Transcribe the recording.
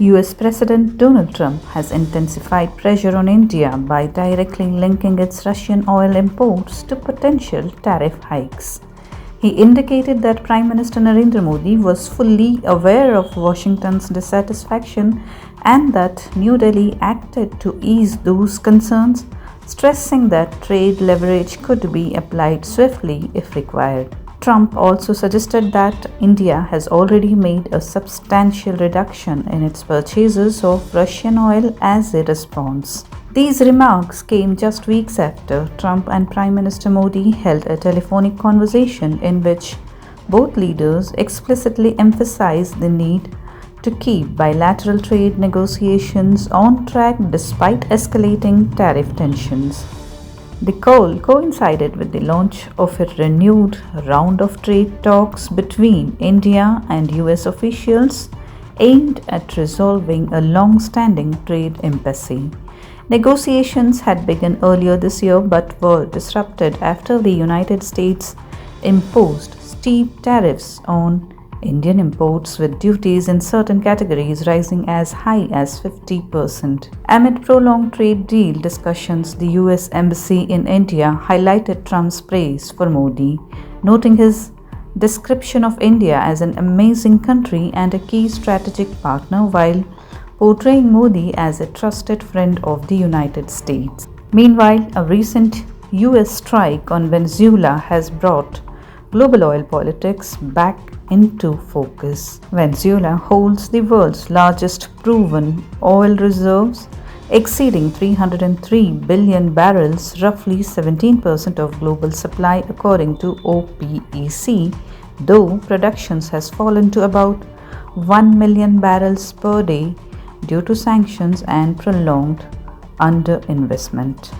US President Donald Trump has intensified pressure on India by directly linking its Russian oil imports to potential tariff hikes. He indicated that Prime Minister Narendra Modi was fully aware of Washington's dissatisfaction and that New Delhi acted to ease those concerns, stressing that trade leverage could be applied swiftly if required. Trump also suggested that India has already made a substantial reduction in its purchases of Russian oil as a response. These remarks came just weeks after Trump and Prime Minister Modi held a telephonic conversation in which both leaders explicitly emphasized the need to keep bilateral trade negotiations on track despite escalating tariff tensions. The call coincided with the launch of a renewed round of trade talks between India and US officials aimed at resolving a long-standing trade impasse. Negotiations had begun earlier this year but were disrupted after the United States imposed steep tariffs on Indian imports, with duties in certain categories rising as high as 50%. Amid prolonged trade deal discussions, the US Embassy in India highlighted Trump's praise for Modi, noting his description of India as an amazing country and a key strategic partner while portraying Modi as a trusted friend of the United States. Meanwhile, a recent US strike on Venezuela has brought global oil politics back into focus. Venezuela holds the world's largest proven oil reserves, exceeding 303 billion barrels, roughly 17% of global supply according to OPEC, though production has fallen to about 1 million barrels per day due to sanctions and prolonged underinvestment.